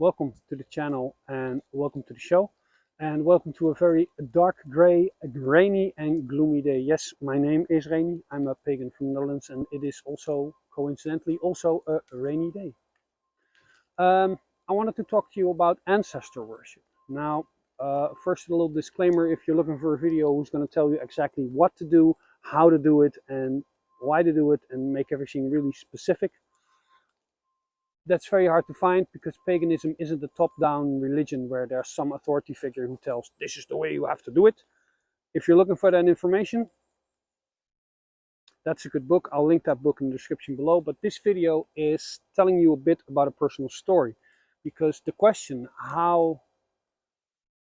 welcome to the channel and welcome to the show. And welcome to a very dark, grey, rainy and gloomy day. Yes, my name is Rainy. I'm a pagan from the Netherlands and it is also, coincidentally, also a rainy day. I wanted to talk to you about ancestor worship. Now, first a little disclaimer, if you're looking for a video who's going to tell you exactly what to do, how to do it, and why to do it, and make everything really specific, that's very hard to find because paganism isn't a top-down religion where there's some authority figure who tells this is the way you have to do it. If you're looking for that information, that's a good book. I'll link that book in the description below. But this video is telling you a bit about a personal story, because the question how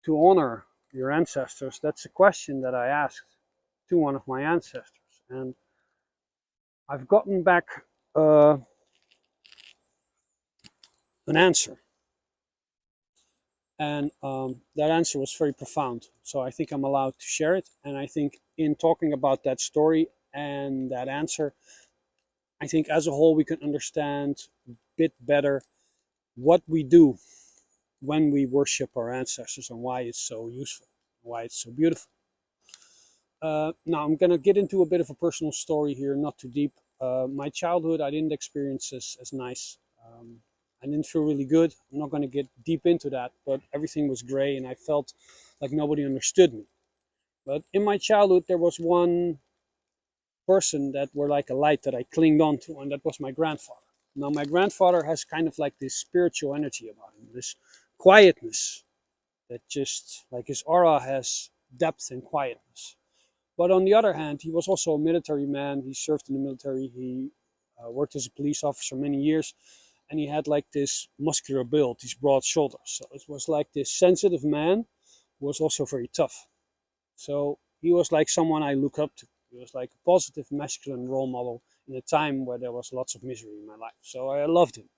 to honor your ancestors, that's a question that I asked to one of my ancestors, and I've gotten back an answer. And that answer was very profound. So I think I'm allowed to share it. And I think in talking about that story and that answer, I think as a whole we can understand a bit better what we do when we worship our ancestors and why it's so useful, why it's so beautiful. Now I'm going to get into a bit of a personal story here, not too deep. My childhood I didn't experience as nice. I didn't feel really good. I'm not going to get deep into that, but everything was gray and I felt like nobody understood me. But in my childhood, there was one person that were like a light that I clinged on to, and that was my grandfather. Now, my grandfather has kind of like this spiritual energy about him, this quietness that just like his aura has depth and quietness. But on the other hand, he was also a military man. He served in the military. He worked as a police officer many years. And he had like this muscular build, these broad shoulders. So it was like this sensitive man who was also very tough. So he was like someone I look up to. He was like a positive masculine role model in a time where there was lots of misery in my life. So I loved him.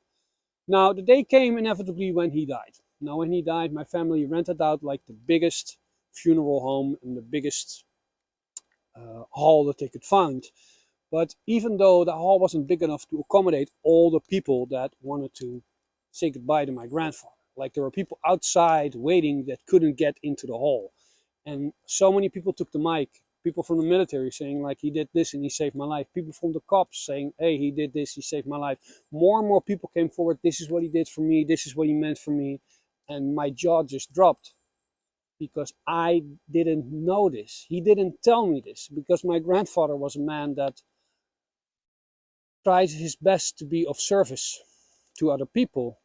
Now the day came inevitably when he died. Now when he died, my family rented out like the biggest funeral home and the biggest hall that they could find. But even though the hall wasn't big enough to accommodate all the people that wanted to say goodbye to my grandfather, like there were people outside waiting that couldn't get into the hall. And so many people took the mic, people from the military saying like he did this and he saved my life, people from the cops saying, hey, he did this, he saved my life. More and more people came forward, this is what he did for me, this is what he meant for me. And my jaw just dropped because I didn't know this. He didn't tell me this because my grandfather was a man that tried his best to be of service to other people,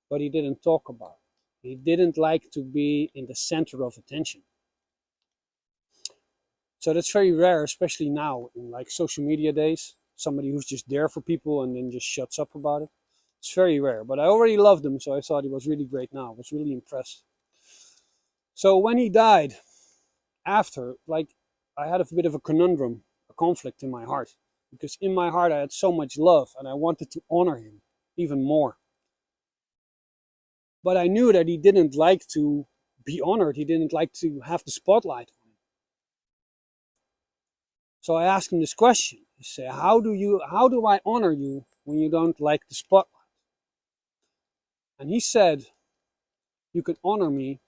but he didn't talk about it. He didn't like to be in the center of attention. So that's very rare, especially now in like social media days. Somebody who's just there for people and then just shuts up about it. It's very rare, but I already loved him, so I thought he was really great now. I was really impressed. So when he died, after, like, I had a bit of a conundrum, a conflict in my heart. Because in my heart I had so much love and I wanted to honor him even more. But I knew that he didn't like to be honored. He didn't like to have the spotlight on him. So I asked him this question. I say, how do I honor you when you don't like the spotlight? And he said, you can honor me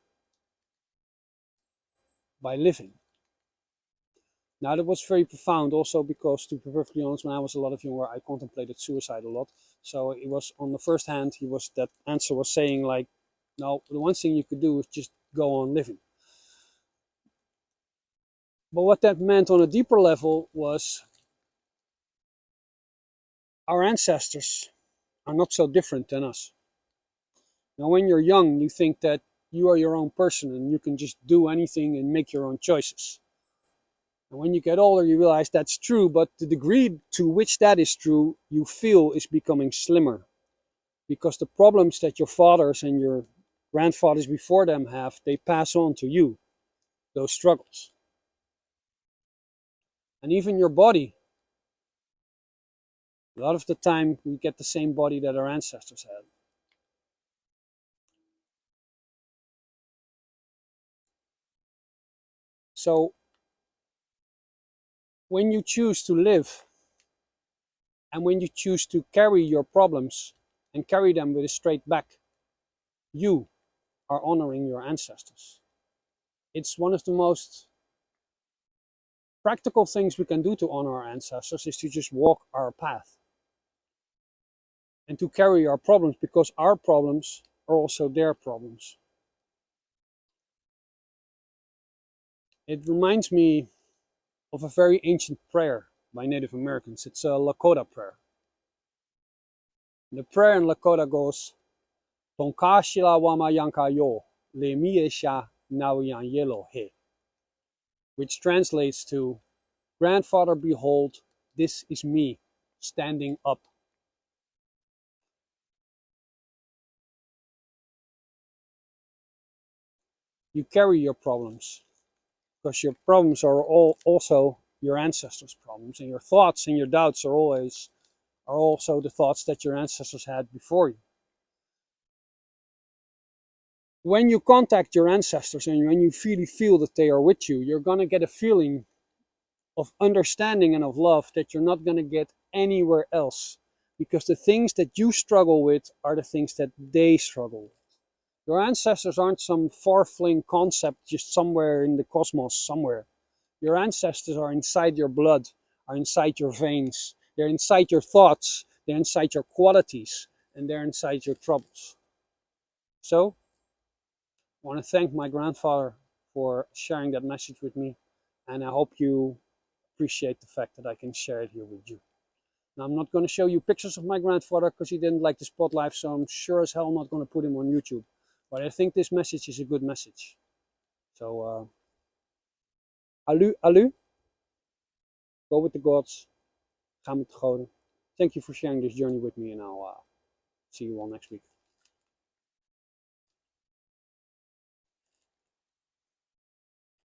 by living. Now that was very profound also because, to be perfectly honest, when I was a lot younger, I contemplated suicide a lot. So it was, on the first hand, that answer was saying like, no, the one thing you could do is just go on living. But what that meant on a deeper level was our ancestors are not so different than us. Now when you're young, you think that you are your own person and you can just do anything and make your own choices. And when you get older, you realize that's true, but the degree to which that is true, you feel is becoming slimmer. Because the problems that your fathers and your grandfathers before them have, they pass on to you, those struggles. And even your body. A lot of the time, we get the same body that our ancestors had. So, when you choose to live, and when you choose to carry your problems and carry them with a straight back, you are honoring your ancestors. It's one of the most practical things we can do to honor our ancestors is to just walk our path and to carry our problems, because our problems are also their problems. It reminds me of a very ancient prayer by Native Americans. It's a Lakota prayer. The prayer in Lakota goes, Tonkashila wama yanka yo, le miesha nawiyan yelo he, which translates to, Grandfather, behold, this is me, standing up. You carry your problems, because your problems are all also your ancestors' problems, and your thoughts and your doubts are also the thoughts that your ancestors had before you. When you contact your ancestors and when you really feel that they are with you, you're going to get a feeling of understanding and of love that you're not going to get anywhere else, because the things that you struggle with are the things that they struggle with. Your ancestors aren't some far-flung concept just somewhere in the cosmos somewhere. Your ancestors are inside your blood, are inside your veins. They're inside your thoughts, they're inside your qualities, and they're inside your troubles. So, I want to thank my grandfather for sharing that message with me, and I hope you appreciate the fact that I can share it here with you. Now, I'm not going to show you pictures of my grandfather because he didn't like the spotlight, so I'm sure as hell not going to put him on YouTube. But I think this message is a good message. So, alu, alu. Go with the gods. Ga met de goden. Thank you for sharing this journey with me, and I'll see you all next week.